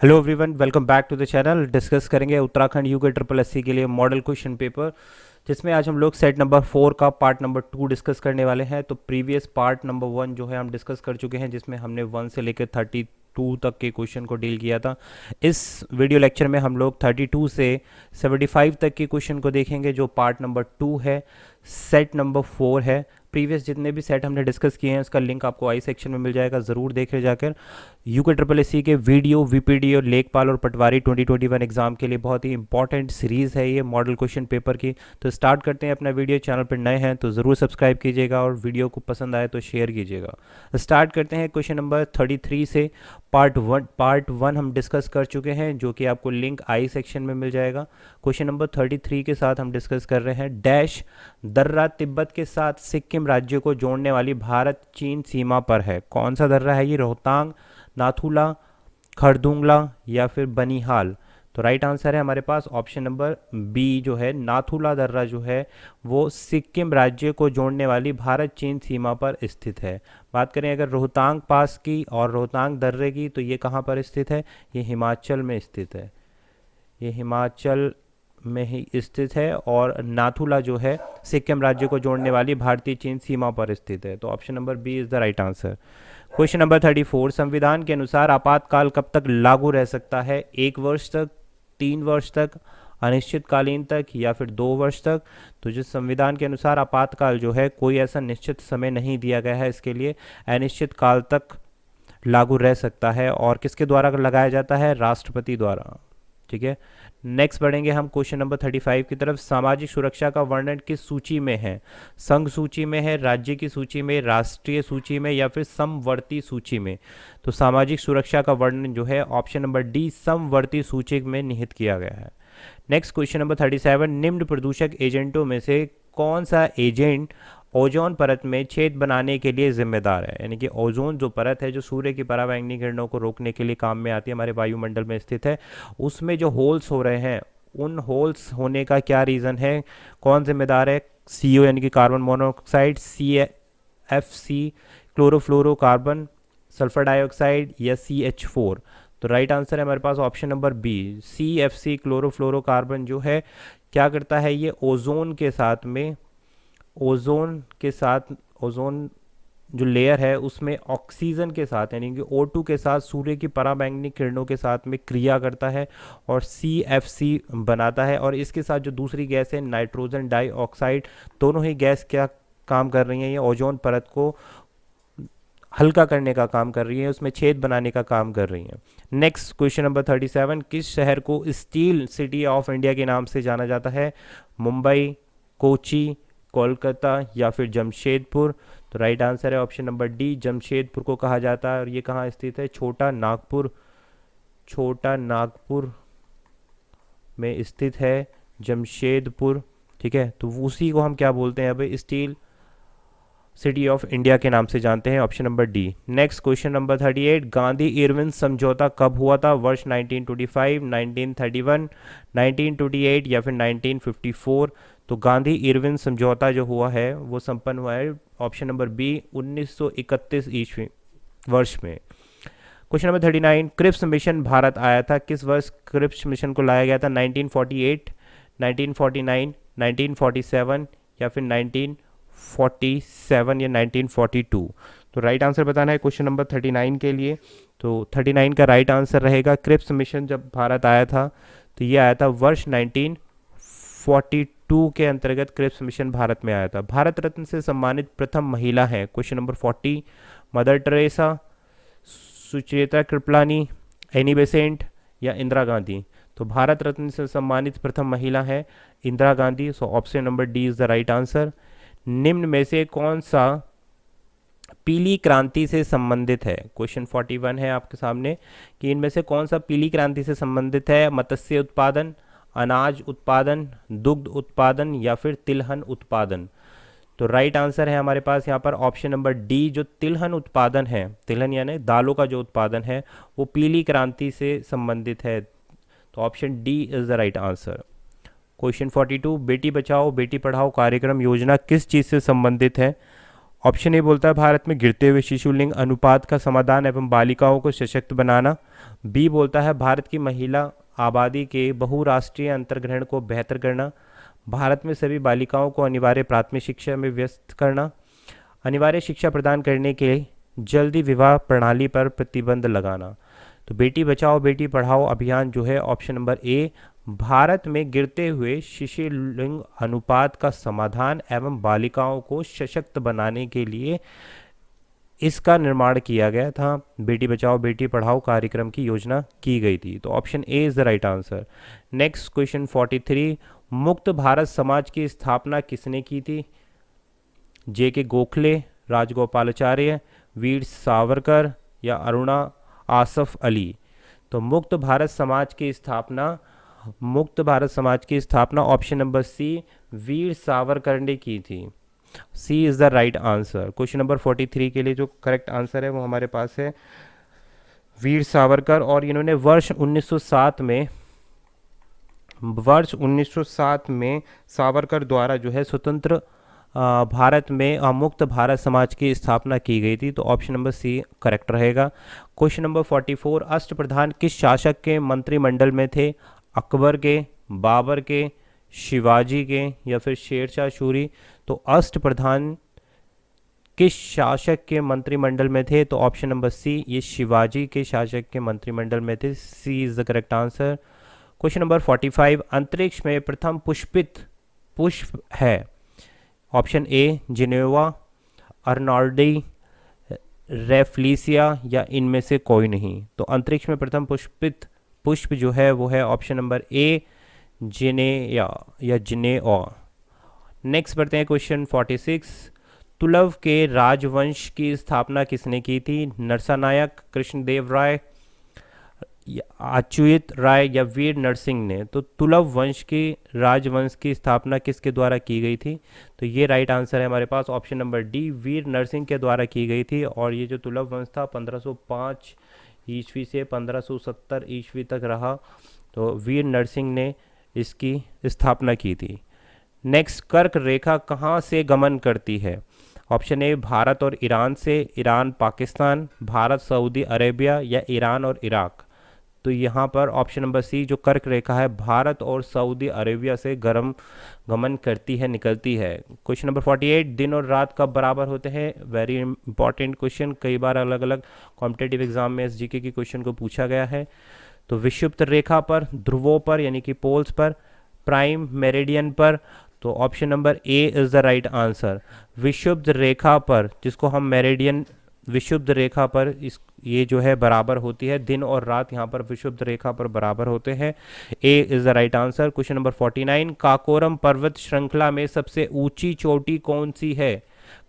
Hello everyone, welcome back to the channel. Discuss करेंगे Uttarakhand UK triple SC के लिए model question paper, जिसमें आज हम लोग सेट नंबर 4 का पार्ट नंबर 2 डिस्कस करने वाले हैं। तो प्रीवियस पार्ट नंबर 1 जो है हम डिस्कस कर चुके हैं, जिसमें हमने 1 से लेकर 32 तक के क्वेश्चन को डील किया था। इस वीडियो लेक्चर में हम लोग 32 से 75 तक के क्वेश्चन को देखेंगे, जो पार्ट नंबर 2 है, सेट नंबर 4 है। प्रीवियस जितने भी सेट हमने डिस्कस किए हैं उसका लिंक आपको आई सेक्शन में मिल जाएगा, ज़रूर देखे जाकर। यूके ट्रिपल एससी के वीडियो, वीपीडी और लेखपाल और पटवारी 2021 एग्जाम के लिए बहुत ही इंपॉर्टेंट सीरीज़ है ये मॉडल क्वेश्चन पेपर की। तो स्टार्ट करते हैं अपना वीडियो। चैनल पर नए हैं तो ज़रूर सब्सक्राइब कीजिएगा और वीडियो को पसंद आए तो शेयर कीजिएगा। स्टार्ट करते हैं क्वेश्चन नंबर 33 से। पार्ट वन हम डिस्कस कर चुके हैं, जो कि आपको लिंक आई सेक्शन में मिल जाएगा। क्वेश्चन नंबर 33 के साथ हम डिस्कस कर रहे हैं। डैश दर्रा तिब्बत के साथ सिक्किम राज्य को जोड़ने वाली भारत चीन सीमा पर है। कौन सा दर्रा है ये? रोहतांग, नाथुला, खरदुंगला या फिर बनिहाल। तो राइट आंसर है हमारे पास ऑप्शन नंबर बी जो है, नाथुला दर्रा जो है वो सिक्किम राज्य को जोड़ने वाली भारत चीन सीमा पर स्थित है। बात करें अगर रोहतांग पास की और रोहतांग दर्रे की, तो ये कहाँ पर स्थित है? ये हिमाचल में स्थित है। ये हिमाचल में ही स्थित है। और नाथुला जो है सिक्किम राज्य को जोड़ने वाली भारतीय चीन सीमा पर स्थित है। तो option number B is the right answer. Question number 34, संविधान के अनुसार आपातकाल कब तक लागू रह सकता है? 1 वर्ष तक, 3 वर्ष तक, अनिश्चितकालीन तक या फिर 2 वर्ष तक। तो जिस संविधान के अनुसार आपातकाल जो है कोई ऐसा निश्चित समय नहीं दिया गया है इसके लिए, अनिश्चित काल तक लागू रह सकता है। और किसके द्वारा लगाया जाता है? राष्ट्रपति द्वारा। ठीक है, नेक्स्ट बढ़ेंगे हम क्वेश्चन नंबर 35 की तरफ। सामाजिक सुरक्षा का वर्णन किस सूची में है? संघ सूची में है, राज्य की सूची में, राष्ट्रीय सूची में या फिर समवर्ती सूची में। तो सामाजिक सुरक्षा का वर्णन जो है ऑप्शन नंबर डी, समवर्ती सूची में निहित किया गया है। नेक्स्ट क्वेश्चन नंबर 37, निम्न प्रदूषक एजेंटों में से कौन सा एजेंट ओजोन परत में छेद बनाने के लिए जिम्मेदार है? यानी कि ओजोन जो परत है, जो सूर्य की पराबैंगनी किरणों को रोकने के लिए काम में आती है, हमारे वायुमंडल में स्थित है, उसमें जो होल्स हो रहे हैं, उन होल्स होने का क्या रीज़न है? कौन जिम्मेदार है? CO यानी कि carbon monoxide, CFC chlorofluorocarbon, sulphur dioxide या CH4। तो राइट आंसर है हमारे पास option number B, CFC chlorofluorocarbon जो है क्या करता है? ये ओजोन के साथ में, ओजोन जो लेयर है उसमें ऑक्सीजन के साथ यानी कि O2 के साथ सूर्य की पराबैंगनी किरणों के साथ में क्रिया करता है और CFC बनाता है। और इसके साथ जो दूसरी गैस है नाइट्रोजन डाइऑक्साइड, दोनों ही गैस क्या काम कर रही हैं? ये ओजोन परत को हल्का करने का काम कर रही है, उसमें छेद बनाने का काम कर रही हैं। नेक्स्ट क्वेश्चन नंबर 37, किस शहर को स्टील सिटी ऑफ इंडिया के नाम से जाना जाता है? मुंबई, कोची, कोलकाता या फिर जमशेदपुर। तो राइट आंसर है ऑप्शन नंबर डी, जमशेदपुर को कहा जाता है। और ये कहाँ स्थित है? छोटा नागपुर में स्थित है जमशेदपुर। ठीक है, तो उसी को हम क्या बोलते हैं भाई? स्टील सिटी ऑफ इंडिया के नाम से जानते हैं। Option number D. Next question number 38, Gandhi Irwin समझौता कब हुआ था? वर्ष 1925, 1931, 1928 या फिर 1954। तो गांधी इरविन समझौता जो हुआ है वो संपन्न हुआ है ऑप्शन नंबर बी, 1931 ईस्वी वर्ष में। Question number 39, Cripps mission Bharat आया था किस वर्ष? क्रिप्स मिशन को लाया गया था 1948, 1949, 1947 या फिर 1947 या 1942। तो राइट आंसर बताना है क्वेश्चन नंबर 39 के लिए। तो 39 का राइट आंसर रहेगा, क्रिप्स मिशन जब भारत आया था तो ये आया था वर्ष 1942 के अंतर्गत क्रिप्स मिशन भारत में आया था। भारत रत्न से सम्मानित प्रथम महिला है? Question number 40, mother Teresa, Sucheta Kripalani, Annie Besant या इंदिरा गांधी। तो भारत रत्न से सम्मानित प्रथम महिला है Indira Gandhi. So option number D is the right answer. निम्न में से कौन सा पीली क्रांति से संबंधित है? क्वेश्चन 41 है आपके सामने कि इनमें से कौन सा पीली क्रांति से संबंधित है? मत्स्य उत्पादन, अनाज उत्पादन, दुग्ध उत्पादन या फिर तिलहन उत्पादन। तो राइट आंसर है हमारे पास यहाँ पर ऑप्शन नंबर डी, जो तिलहन उत्पादन है, तिलहन यानी दालों का जो उत्पादन है वो पीली क्रांति से संबंधित है। तो option D is the right answer. Question 42, Beti Bachao Beti Padhao कार्यक्रम योजना किस चीज़ से संबंधित है? ऑप्शन ए बोलता है भारत में गिरते हुए शिशु लिंग अनुपात का समाधान एवं बालिकाओं को सशक्त बनाना। बी बोलता है भारत की महिला आबादी के बहुराष्ट्रीय अंतर्ग्रहण को बेहतर करना। भारत में सभी बालिकाओं को अनिवार्य प्राथमिक शिक्षा में व्यस्त करना। अनिवार्य शिक्षा प्रदान करने के लिए जल्दी विवाह प्रणाली पर प्रतिबंध लगाना। तो बेटी बचाओ बेटी पढ़ाओ अभियान जो है ऑप्शन नंबर ए, भारत में गिरते हुए शिशु लिंग अनुपात का समाधान एवं बालिकाओं को सशक्त बनाने के लिए इसका निर्माण किया गया था। बेटी बचाओ बेटी पढ़ाओ कार्यक्रम की योजना की गई थी। तो option A is the right answer. Next question 43, मुक्त भारत समाज की स्थापना किसने की थी? जे के गोखले, राजगोपालाचार्य, वीर सावरकर या अरुणा आसफ अली। तो मुक्त भारत समाज की स्थापना option number C, Veer Savarkar ने की थी। C is the right answer. Question number 43 के लिए जो करेक्ट आंसर है वो हमारे पास है वीर सावरकर, और इन्होंने वर्ष 1907 में सावरकर द्वारा जो है स्वतंत्र भारत में मुक्त भारत समाज की स्थापना की गई थी। तो ऑप्शन नंबर सी करेक्ट रहेगा। क्वेश्चन नंबर 44, अष्टप्रधान किस शासक के मंत्रिमंडल में थे? अकबर के, बाबर के, शिवाजी के या फिर शेरशाह सूरी। तो अष्टप्रधान किस शासक के मंत्रिमंडल में थे? तो ऑप्शन नंबर सी, ये शिवाजी के शासक के मंत्रिमंडल में थे। C is the correct answer. Question number 45, अंतरिक्ष में प्रथम पुष्पित पुष्प है? Option A zinnia, arnoldii, rafflesia या इनमें से कोई नहीं। तो अंतरिक्ष में प्रथम पुष्पित पुष्प जो है वो है ऑप्शन नंबर ए जिनेया या जिनेआ। नेक्स्ट बढ़ते हैं क्वेश्चन 46, तुलव के राजवंश की स्थापना किसने की थी? नरसानायक, कृष्णदेव राय, अच्युत राय या वीर नरसिंह ने। तो तुलव वंश की राजवंश की स्थापना किसके द्वारा की गई थी? तो ये राइट आंसर है हमारे पास ऑप्शन नंबर डी, वीर नरसिंह के द्वारा की गई थी। और ये जो तुलव वंश था 1505 ईस्वी से 1570 ईस्वी तक रहा। तो वीर नरसिंह ने इसकी स्थापना की थी। नेक्स्ट, कर्क रेखा कहाँ से गमन करती है? ऑप्शन ए भारत और ईरान से, Iran Pakistan, Bharat Saudi Arabia या ईरान और इराक। तो यहाँ पर ऑप्शन नंबर सी जो कर्क रेखा है भारत और सऊदी अरेबिया से गमन करती है, निकलती है। क्वेश्चन नंबर 48, दिन और रात कब बराबर होते हैं? वेरी इंपॉर्टेंट क्वेश्चन, कई बार अलग अलग कॉम्पिटेटिव एग्जाम में एसजीके की क्वेश्चन को पूछा गया है। तो विषुवत रेखा पर, ध्रुवों पर यानी कि पोल्स पर, प्राइम मेरिडियन पर। तो option number A is the right answer. विषुवत रेखा पर, जिसको हम मेरिडियन, विषुवत रेखा पर ये जो है बराबर होती है, दिन और रात यहाँ पर विषुवत रेखा पर बराबर होते हैं। A is the right answer. Question number 49, Karakoram पर्वत श्रृंखला में सबसे ऊंची चोटी कौन सी है?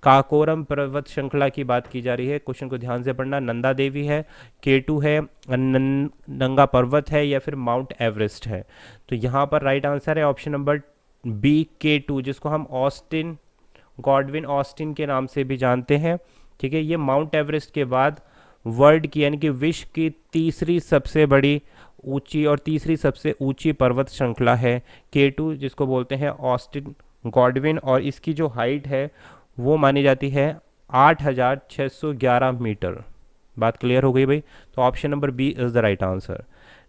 काकोरम पर्वत श्रृंखला की बात की जा रही है, क्वेश्चन को ध्यान से पढ़ना। नंदा देवी है, K2 है, नंगा पर्वत है या फिर माउंट एवरेस्ट है। तो यहाँ पर राइट आंसर है ऑप्शन नंबर बी K2, जिसको हम ऑस्टिन, गॉडविन ऑस्टिन के नाम से भी जानते हैं। ठीक है, ये माउंट एवरेस्ट के बाद वर्ल्ड की यानी कि विश्व की तीसरी सबसे बड़ी ऊंची और तीसरी सबसे ऊंची पर्वत श्रृंखला है K2, जिसको बोलते हैं ऑस्टिन गॉडविन। और इसकी जो हाइट है वो मानी जाती है 8611 मीटर। बात क्लियर हो गई भाई? तो option number B is the right answer.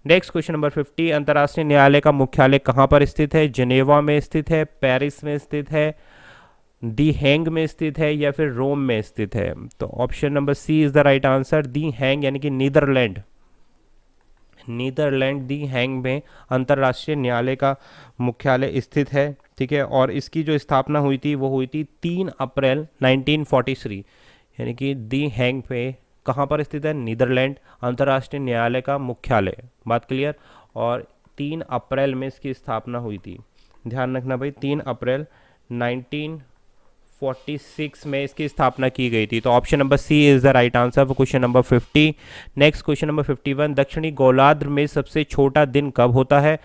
Next question number 50, अंतर्राष्ट्रीय न्यायालय का मुख्यालय कहाँ पर स्थित है? जिनेवा में स्थित है, पेरिस में स्थित है, दी हैंग में स्थित है या फिर रोम में स्थित है? तो option number C is the right answer. The Hague यानी कि नीदरलैंड दी हैंग में अंतर्राष्ट्रीय न्यायालय का मुख्यालय स्थित है। ठीक है, और इसकी जो स्थापना हुई थी वो हुई थी 3 अप्रैल 1943, यानी कि दी हैंग पे कहाँ पर स्थित है? नीदरलैंड अंतर्राष्ट्रीय न्यायालय का मुख्यालय। बात क्लियर? और 3 अप्रैल में इसकी स्थापना हुई थी, ध्यान रखना भाई, 3 अप्रैल 1946 में इसकी स्थापना की गई थी। तो option number C is the right answer for question number 50। Next question number 51, दक्षिणी गोलार्ध में सबसे छोटा दिन कब होता है?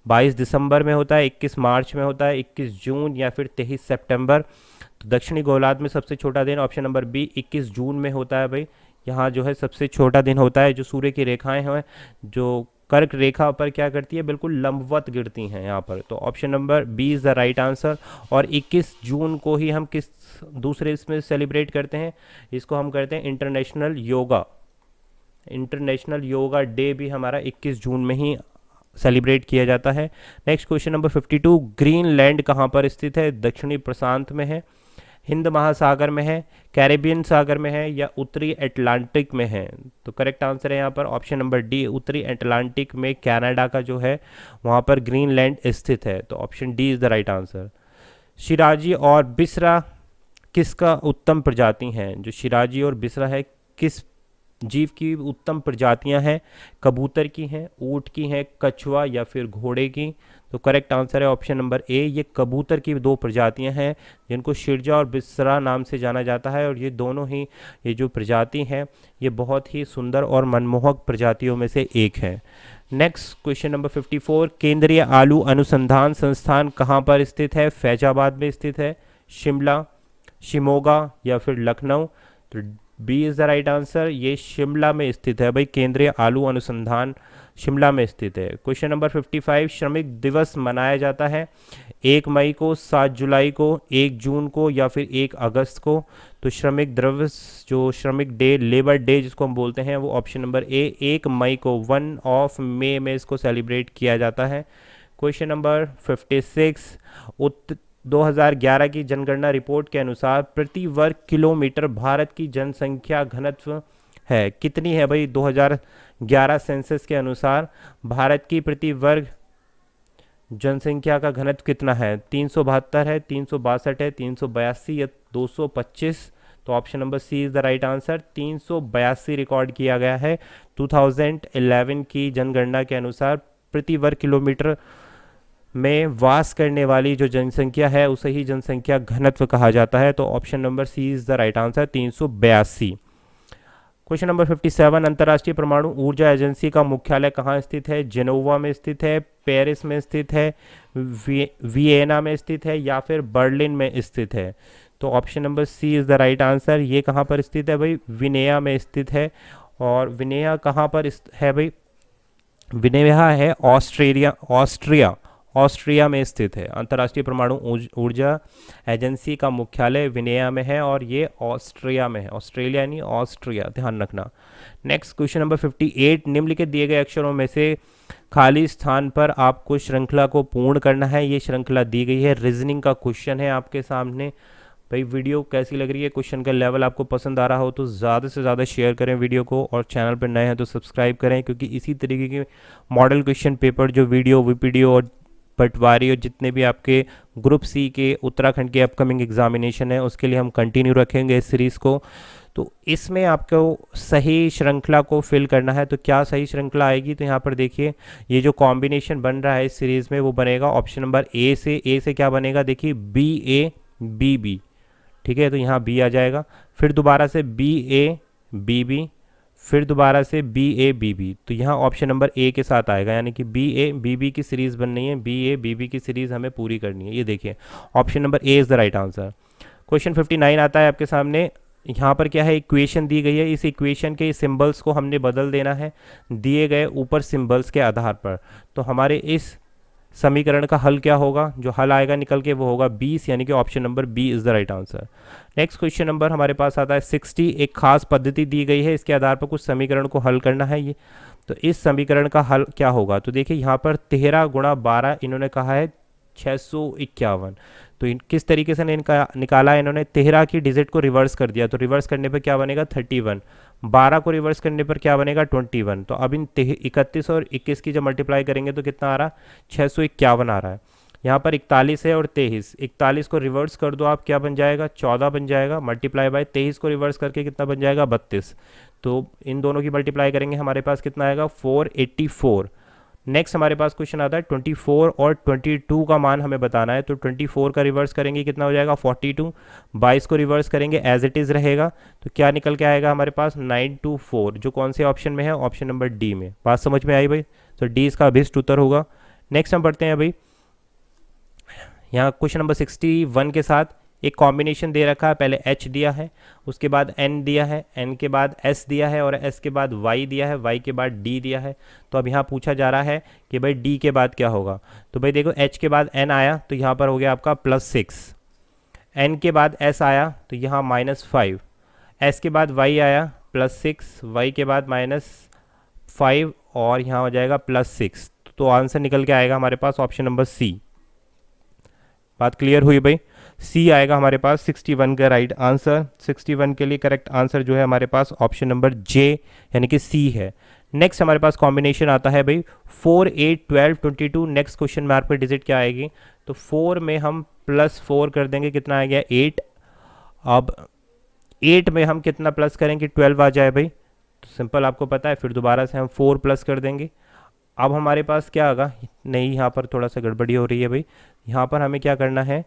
22 दिसंबर में होता है, 21 मार्च में होता है, 21 जून या फिर 23 सितंबर। तो दक्षिणी गोलार्ध में सबसे छोटा दिन ऑप्शन नंबर बी 21 जून में होता है भाई। यहाँ जो है सबसे छोटा दिन होता है। जो सूर्य की रेखाएं हैं जो कर्क रेखा पर क्या करती है, बिल्कुल लंबवत गिरती हैं यहाँ पर। तो option number B is the right answer. और 21 जून को ही हम किस दूसरे इसमें सेलिब्रेट करते हैं, इसको हम करते हैं इंटरनेशनल योगा डे भी हमारा 21 जून में ही सेलिब्रेट किया जाता है। नेक्स्ट क्वेश्चन नंबर 52, ग्रीनलैंड कहाँ पर स्थित है? दक्षिणी प्रशांत में है, हिंद महासागर में है, कैरेबियन सागर में है, या उत्तरी अटलांटिक में है? तो करेक्ट आंसर है यहाँ पर ऑप्शन नंबर डी, उत्तरी अटलांटिक में कनाडा का जो है वहाँ पर ग्रीनलैंड स्थित है। तो option D is the right answer. Shirazi और बिसरा किसका उत्तम प्रजाति हैं? जो शिराजी और बिसरा है किस जीव की उत्तम प्रजातियां हैं? कबूतर की हैं, ऊंट की हैं, कछुआ या फिर घोड़े की? तो करेक्ट आंसर है ऑप्शन नंबर ए, ये कबूतर की दो प्रजातियां हैं जिनको शिरजा और बिसरा नाम से जाना जाता है। और ये दोनों ही ये जो प्रजाति हैं ये बहुत ही सुंदर और मनमोहक प्रजातियों में से एक है। नेक्स्ट क्वेश्चन नंबर 54, केंद्रीय आलू अनुसंधान संस्थान कहाँ पर स्थित है? फैजाबाद में स्थित है, शिमला, शिमोगा या फिर लखनऊ? तो B is the right answer, ये शिमला में स्थित है भाई, केंद्रीय आलू अनुसंधान शिमला में स्थित है। क्वेश्चन नंबर 55, श्रमिक दिवस मनाया जाता है 1 मई को, 7 जुलाई को, 1 जून को या फिर 1 अगस्त को? तो श्रमिक दिवस जो श्रमिक डे, लेबर डे जिसको हम बोलते हैं, वो ऑप्शन नंबर ए 1 मई को 1 ऑफ मई में इसको सेलिब्रेट किया जाता है। क्वेश्चन नंबर 56, 2011 की जनगणना रिपोर्ट के अनुसार प्रति वर्ग किलोमीटर भारत की जनसंख्या घनत्व है कितनी है भाई? 2011 सेंसस के अनुसार भारत की प्रति वर्ग जनसंख्या का घनत्व कितना है? 372 है, 362 है, 382 या 225? तो option number C is the right answer, 382 record किया गया है 2011 की जनगणना के अनुसार। प्रति वर्ग किलोमीटर में वास करने वाली जो जनसंख्या है उसे ही जनसंख्या घनत्व कहा जाता है। तो option number C is the right answer, 382। Question number 57, अंतर्राष्ट्रीय परमाणु ऊर्जा एजेंसी का मुख्यालय कहाँ स्थित है? जेनोवा में स्थित है, पेरिस में स्थित है, वियना में स्थित है या फिर बर्लिन में स्थित है? तो option number C is the right answer, ये कहाँ पर स्थित है भाई? वियना में स्थित है। और वियना कहाँ पर है भाई? वियना है ऑस्ट्रिया में स्थित है। अंतर्राष्ट्रीय परमाणु ऊर्जा एजेंसी का मुख्यालय वियना में है और ये ऑस्ट्रिया में है, ऑस्ट्रेलिया नहीं ऑस्ट्रिया, ध्यान रखना। नेक्स्ट क्वेश्चन नंबर 58, निम्नलिखित दिए गए अक्षरों में से खाली स्थान पर आपको श्रृंखला को पूर्ण करना है। ये श्रृंखला दी गई है, रीजनिंग का क्वेश्चन है आपके सामने। भाई वीडियो कैसी लग रही है, क्वेश्चन का लेवल आपको पसंद आ रहा हो तो ज़्यादा से ज़्यादा शेयर करें वीडियो को, और चैनल पर नए हैं तो सब्सक्राइब करें, क्योंकि इसी तरीके के मॉडल क्वेश्चन पेपर जो वीडियो वीपीडीओ और पटवारी और जितने भी आपके ग्रुप सी के उत्तराखंड के अपकमिंग एग्जामिनेशन है उसके लिए हम कंटिन्यू रखेंगे इस सीरीज़ को। तो इसमें आपको सही श्रृंखला को फिल करना है। तो क्या सही श्रृंखला आएगी? तो यहाँ पर देखिए ये जो कॉम्बिनेशन बन रहा है इस सीरीज़ में वो बनेगा ऑप्शन नंबर ए से क्या बनेगा? देखिए बी ए बी बी, ठीक है, तो यहाँ बी आ जाएगा, फिर दोबारा से बी ए बी बी, फिर दोबारा से बी ए बी बी, तो यहाँ ऑप्शन नंबर ए के साथ आएगा, यानी कि बी ए बी बी की सीरीज़ बननी है, बी ए बी बी की सीरीज़ हमें पूरी करनी है। ये देखिए option number A is the right answer. Question 59 आता है आपके सामने। यहाँ पर क्या है? इक्वेशन दी गई है, इस इक्वेशन के सिंबल्स को हमने बदल देना है दिए गए ऊपर सिंबल्स के आधार पर। तो हमारे इस समीकरण का हल क्या होगा? जो हल आएगा निकल के वो होगा 20, यानी कि option number B is the right answer. Next question number हमारे पास आता है 60, एक खास पद्धति दी गई है, इसके आधार पर कुछ समीकरण को हल करना है। ये तो इस समीकरण का हल क्या होगा? तो देखिए यहाँ पर 13 गुणा 12 इन्होंने कहा है 651। तो किस तरीके से इनका निकाला है? इन्होंने 13 की डिजिट को रिवर्स कर दिया, तो रिवर्स करने पर क्या बनेगा? 31। 12 को रिवर्स करने पर क्या बनेगा? 21। तो अब इन 31 और 21 की जब मल्टीप्लाई करेंगे तो कितना आ रहा? 651 आ रहा है। यहाँ पर 41 है और 23, 41 को रिवर्स कर दो आप, क्या बन जाएगा? 14 बन जाएगा, मल्टीप्लाई बाय 23 को रिवर्स करके कितना बन जाएगा? 32। तो इन दोनों की मल्टीप्लाई करेंगे हमारे पास कितना आएगा? 484। नेक्स्ट हमारे पास क्वेश्चन आता है 24 और 22 का मान हमें बताना है। तो 24 का रिवर्स करेंगे कितना हो जाएगा? 42। 22 को रिवर्स करेंगे एज इट इज़ रहेगा, तो क्या निकल के आएगा हमारे पास? 924, जो कौन से ऑप्शन में है? ऑप्शन नंबर डी में। बात समझ में आई भाई? तो डी इसका अभिष्ट उत्तर होगा। नेक्स्ट हम पढ़ते हैं भाई यहाँ क्वेश्चन नंबर 61 के साथ, एक कॉम्बिनेशन दे रखा है, पहले h दिया है, उसके बाद n दिया है, n के बाद s दिया है और s के बाद y दिया है, y के बाद d दिया है। तो अब यहाँ पूछा जा रहा है कि भाई d के बाद क्या होगा। तो भाई देखो h के बाद n आया तो यहाँ पर हो गया आपका +6, n के बाद s आया तो यहाँ -5, s के बाद y आया +6, y के बाद -5 और यहाँ हो जाएगा +6। तो आंसर निकल के आएगा हमारे पास ऑप्शन नंबर सी। बात क्लियर हुई भाई, सी आएगा हमारे पास 61 का राइट आंसर। 61 के लिए करेक्ट आंसर जो है हमारे पास ऑप्शन नंबर जे यानी कि सी है। नेक्स्ट हमारे पास कॉम्बिनेशन आता है भाई 4, 8, 12, 22। नेक्स्ट क्वेश्चन मार्क पे डिजिट क्या आएगी, तो 4 में हम +4 कर देंगे, कितना आ गया 8। अब 8 में हम कितना प्लस करेंगे, 12 आ जाए भाई, तो सिंपल आपको पता है, फिर दोबारा से हम 4 प्लस कर देंगे। अब हमारे पास क्या होगा, नहीं यहाँ पर थोड़ा सा गड़बड़ी हो रही है भाई, यहाँ पर हमें क्या करना है,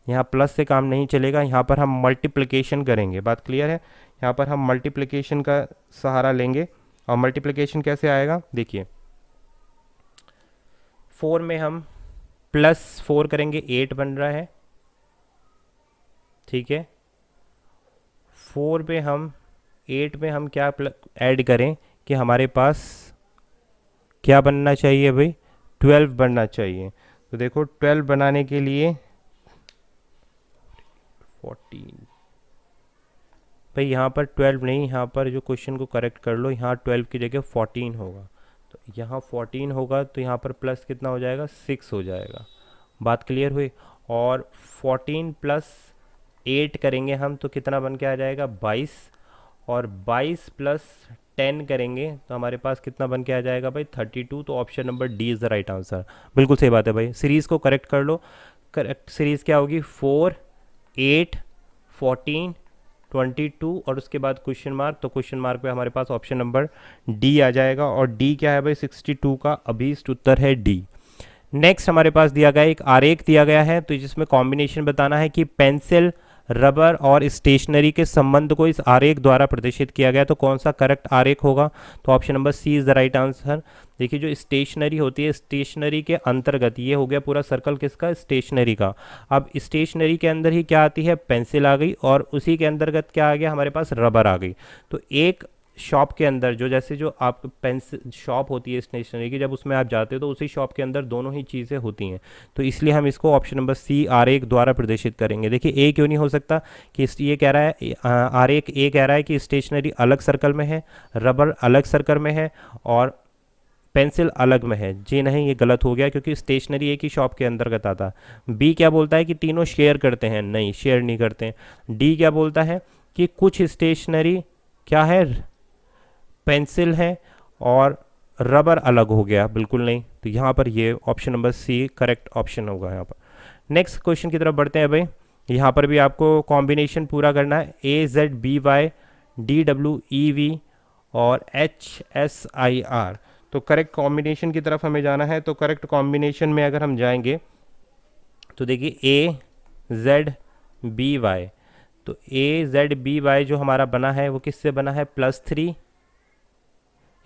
यहाँ प्लस से काम नहीं चलेगा, यहाँ पर हम मल्टीप्लिकेशन करेंगे। बात क्लियर है, यहाँ पर हम मल्टीप्लिकेशन का सहारा लेंगे। और मल्टीप्लिकेशन कैसे आएगा, देखिए 4 में हम +4 करेंगे, 8 बन रहा है, ठीक है। 4 पे हम 8 में हम क्या ऐड करें कि हमारे पास क्या बनना चाहिए भाई, 12 बनना चाहिए। तो देखो 12 बनाने के लिए 14 भाई, यहाँ पर 12 नहीं, यहाँ पर जो क्वेश्चन को करेक्ट कर लो, यहाँ 12 की जगह 14 होगा। तो यहाँ 14 होगा तो यहाँ पर प्लस कितना हो जाएगा, 6 हो जाएगा। बात क्लियर हुई। और 14 + 8 करेंगे हम तो कितना बन के आ जाएगा, 22। और 22 + 10 करेंगे तो हमारे पास कितना बन के आ जाएगा भाई, 32। तो option number D is the right answer. बिल्कुल सही बात है भाई, सीरीज़ को करेक्ट कर लो। करेक्ट सीरीज़ क्या होगी, 4, 8, 14, 22 और उसके बाद क्वेश्चन मार्क। तो क्वेश्चन मार्क पे हमारे पास ऑप्शन नंबर डी आ जाएगा। और डी क्या है भाई, 62 का अभीष्ट उत्तर है डी। नेक्स्ट हमारे पास दिया गया एक आरेख दिया गया है, तो जिसमें कॉम्बिनेशन बताना है कि पेंसिल, रबर और स्टेशनरी के संबंध को इस आरेख द्वारा प्रदर्शित किया गया। तो कौन सा करेक्ट आरेख होगा, तो option number C is the right answer. देखिए जो स्टेशनरी होती है, स्टेशनरी के अंतर्गत ये हो गया पूरा सर्कल किसका, स्टेशनरी का। अब स्टेशनरी के अंदर ही क्या आती है, पेंसिल आ गई, और उसी के अंतर्गत क्या आ गया हमारे पास, रबर आ गई। तो एक शॉप के अंदर जो जैसे जो आप पेंसिल शॉप होती है स्टेशनरी की, जब उसमें आप जाते हो तो उसी शॉप के अंदर दोनों ही चीज़ें होती हैं। तो इसलिए हम इसको ऑप्शन नंबर सी आरेख द्वारा प्रदर्शित करेंगे। देखिए ए क्यों नहीं हो सकता कि ये कह रहा है आरेख ए कह रहा है कि स्टेशनरी अलग सर्कल में है, रबर अलग सर्कल में है और पेंसिल अलग में है। जी नहीं, ये गलत हो गया क्योंकि स्टेशनरी एक ही शॉप के अंतर्गत आता। बी क्या बोलता है कि तीनों शेयर करते हैं, नहीं शेयर नहीं करते। डी क्या बोलता है कि कुछ स्टेशनरी क्या है, पेंसिल है और रबर अलग हो गया, बिल्कुल नहीं। तो यहाँ पर ये option number C correct option होगा यहाँ पर। नेक्स्ट क्वेश्चन की तरफ बढ़ते हैं भाई। यहाँ पर भी आपको कॉम्बिनेशन पूरा करना है, AZBY DWEV और HSIR। तो करेक्ट कॉम्बिनेशन की तरफ हमें जाना है। तो करेक्ट कॉम्बिनेशन में अगर हम जाएंगे तो देखिए AZBY, तो AZBY जो हमारा बना है वो किससे बना है, +3।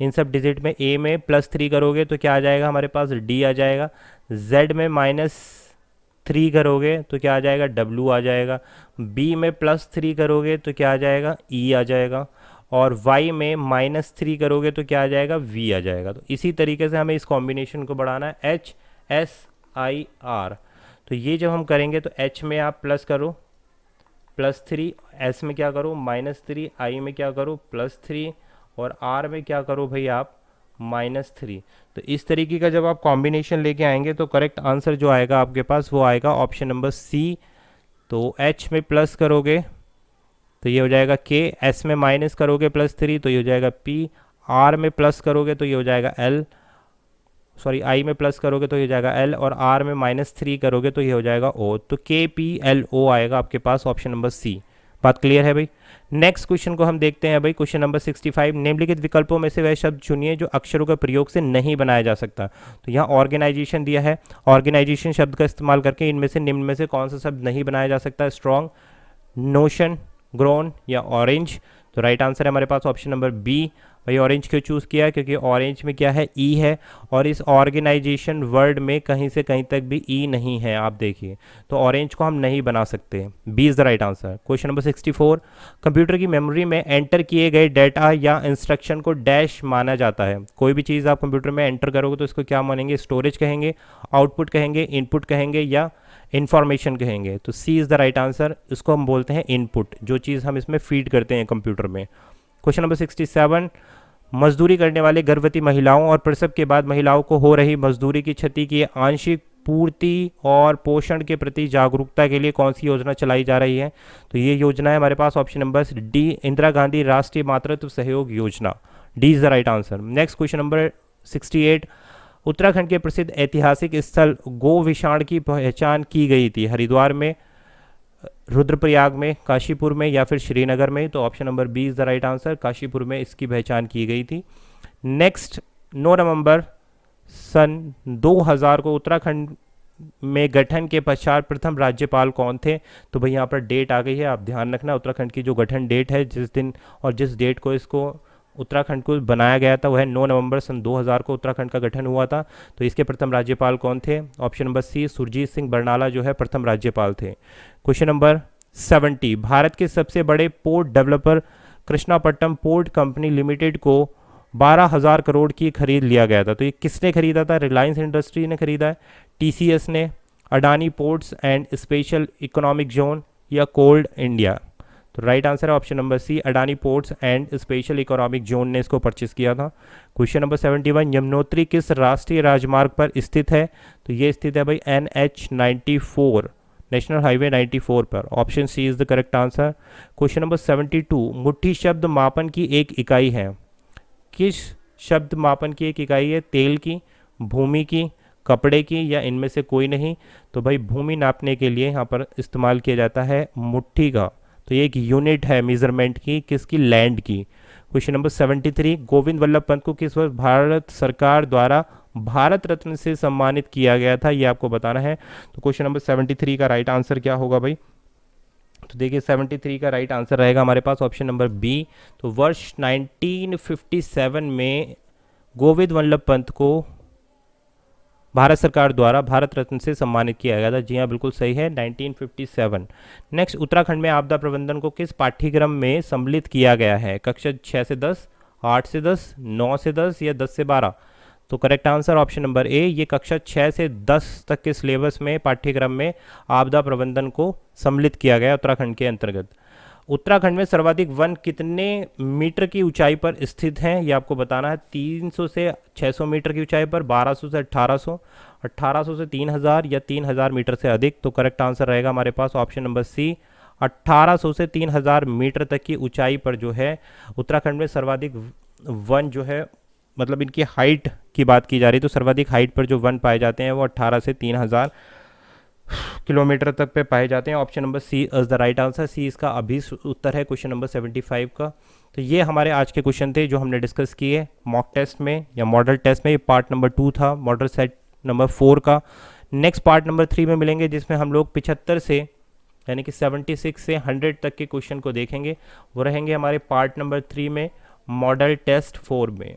इन सब डिजिट में ए में +3 करोगे तो क्या आ जाएगा हमारे पास, डी आ जाएगा। जेड में -3 करोगे तो क्या आ जाएगा, डब्ल्यू आ जाएगा। बी में +3 करोगे तो क्या आ जाएगा, ई आ जाएगा। और वाई में -3 करोगे तो क्या आ जाएगा, वी आ जाएगा। तो इसी तरीके से हमें इस कॉम्बिनेशन को बढ़ाना है, HSIR। तो ये जब हम करेंगे तो H में आप प्लस करो +3, S में क्या करो -3, I में क्या करो +3 और R में क्या करो भाई आप -3। तो इस तरीके का जब आप कॉम्बिनेशन लेके आएंगे तो करेक्ट आंसर जो आएगा आपके पास वो आएगा ऑप्शन नंबर सी। तो H में प्लस करोगे तो ये हो जाएगा K, S में माइनस करोगे +3 तो ये हो जाएगा P, R में प्लस करोगे तो ये हो जाएगा L, सॉरी I में प्लस करोगे तो ये हो जाएगा L और R में -3 करोगे तो ये हो जाएगा O। तो KPLO आएगा आपके पास ऑप्शन नंबर सी। बात क्लियर है भाई। नेक्स्ट क्वेश्चन को हम देखते हैं भाई, क्वेश्चन नंबर 65। निम्नलिखित विकल्पों में से वह शब्द चुनिए जो अक्षरों के प्रयोग से नहीं बनाया जा सकता। तो यहाँ ऑर्गेनाइजेशन दिया है, ऑर्गेनाइजेशन शब्द का इस्तेमाल करके इनमें से निम्न में से कौन सा शब्द नहीं बनाया जा सकता, स्ट्रॉन्ग, नोशन, ग्रोन या ऑरेंज। तो राइट आंसर है हमारे पास ऑप्शन नंबर बी, भाई ऑरेंज क्यों चूज़ किया? क्योंकि ऑरेंज में क्या है, ई है, और इस ऑर्गेनाइजेशन वर्ड में कहीं से कहीं तक भी ई नहीं है, आप देखिए, तो ऑरेंज को हम नहीं बना सकते। B is the right answer. Question number 64, computer की मेमोरी में एंटर किए गए डेटा या इंस्ट्रक्शन को डैश माना जाता है। कोई भी चीज़ आप कंप्यूटर में एंटर करोगे तो इसको क्या मानेंगे? स्टोरेज कहेंगे, आउटपुट कहेंगे, इनपुट कहेंगे या इन्फॉर्मेशन कहेंगे? तो सी इज़ द राइट आंसर। इसको हम बोलते हैं इनपुट, जो चीज़ हम इसमें फीड करते हैं कंप्यूटर में। क्वेश्चन नंबर 67, मजदूरी करने वाले गर्भवती महिलाओं और प्रसव के बाद महिलाओं को हो रही मजदूरी की क्षति की आंशिक पूर्ति और पोषण के प्रति जागरूकता के लिए कौन सी योजना चलाई जा रही है? तो ये योजना है हमारे पास option number D, Indira Gandhi राष्ट्रीय मातृत्व सहयोग योजना। D is the right answer. Next question number 68, Uttarakhand के प्रसिद्ध ऐतिहासिक स्थल गोविशाण की पहचान की गई थी हरिद्वार में, रुद्रप्रयाग में, काशीपुर में या फिर श्रीनगर में? तो option number B is the right answer, Kashipur में इसकी पहचान की गई थी। नेक्स्ट, 9 नवंबर सन 2000 को उत्तराखंड में गठन के पश्चात प्रथम राज्यपाल कौन थे? तो भाई यहाँ पर डेट आ गई है, आप ध्यान रखना, उत्तराखंड की जो गठन डेट है, जिस दिन और जिस डेट को इसको उत्तराखंड को बनाया गया था, वह है 9 नवंबर सन 2000 को उत्तराखंड का गठन हुआ था। तो इसके प्रथम राज्यपाल कौन थे? Option number C, Surjit Singh Barnala जो है प्रथम राज्यपाल थे। क्वेश्चन नंबर 70, भारत के सबसे बड़े port developer Krishnapatnam port company limited को 12,000 करोड़ की खरीद लिया गया था। तो ये किसने खरीदा था? रिलायंस इंडस्ट्री ने खरीदा है, टीसीएस ने, Adani ports and special economic zone या कोल इंडिया? तो राइट आंसर है option number C, Adani ports and special economic zone ने इसको परचेस किया था। क्वेश्चन नंबर 71, यमुनोत्री किस राष्ट्रीय राजमार्ग पर स्थित है? तो ये स्थित है भाई NH 94, नेशनल हाईवे 94 पर। Option C is the correct answer. Question number 72, मुट्ठी शब्द मापन की एक इकाई है। किस शब्द मापन की एक इकाई है? तेल की, भूमि की, कपड़े की या इनमें से कोई नहीं? तो भाई भूमि नापने के लिए यहाँ पर इस्तेमाल किया जाता है मुट्ठी का, तो ये एक यूनिट है मेजरमेंट की, किसकी? लैंड की। क्वेश्चन नंबर 73, गोविंद वल्लभ पंत को किस वर्ष भारत सरकार द्वारा भारत रत्न से सम्मानित किया गया था? ये आपको बताना है। तो क्वेश्चन नंबर 73 का राइट आंसर क्या होगा भाई? तो देखिए 73 का राइट आंसर रहेगा हमारे पास ऑप्शन नंबर बी। तो वर्ष 1957 में गोविंद वल्लभ पंत को भारत सरकार द्वारा भारत रत्न से सम्मानित किया गया था। जी हाँ, बिल्कुल सही है, 1957। नेक्स्ट, उत्तराखंड में आपदा प्रबंधन को किस पाठ्यक्रम में सम्मिलित किया गया है? कक्षा 6 से 10, 8 से 10, 9 से 10 या 10 से 12? तो correct answer option number A, ये कक्षा 6 से 10 तक के सिलेबस में, पाठ्यक्रम में आपदा प्रबंधन को सम्मिलित किया गया उत्तराखंड के अंतर्गत। उत्तराखंड में सर्वाधिक वन कितने मीटर की ऊंचाई पर स्थित हैं? ये आपको बताना है। 300 से 600 मीटर की ऊंचाई पर, 1200 से 1800, 1800 से 3000 या 3000 मीटर से अधिक? तो करेक्ट आंसर रहेगा हमारे पास ऑप्शन नंबर सी, 1800 से 3000 मीटर तक की ऊंचाई पर जो है उत्तराखंड में सर्वाधिक वन जो है, मतलब इनकी हाइट की बात की जा रही है, तो सर्वाधिक हाइट पर जो वन पाए जाते हैं वो 18 से 3000 किलोमीटर तक पे पाए जाते हैं। Option number C is the right answer. C इसका अभी उत्तर है क्वेश्चन नंबर 75 का। तो ये हमारे आज के क्वेश्चन थे जो हमने डिस्कस किए मॉक टेस्ट में या मॉडल टेस्ट में। ये पार्ट नंबर 2 था मॉडल सेट नंबर 4 का। नेक्स्ट पार्ट नंबर 3 में मिलेंगे, जिसमें हम लोग 75 से यानी कि 76 से 100 तक के क्वेश्चन को देखेंगे। वो रहेंगे हमारे पार्ट नंबर 3 में मॉडल टेस्ट 4 में।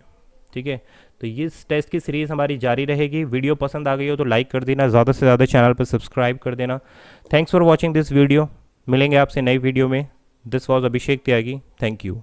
ठीक है, तो इस टेस्ट की सीरीज़ हमारी जारी रहेगी। वीडियो पसंद आ गई हो तो लाइक कर देना, ज़्यादा से ज़्यादा चैनल पर सब्सक्राइब कर देना। Thanks for watching this video. मिलेंगे आपसे नई वीडियो में। This was Abhishek Tyagi. Thank you.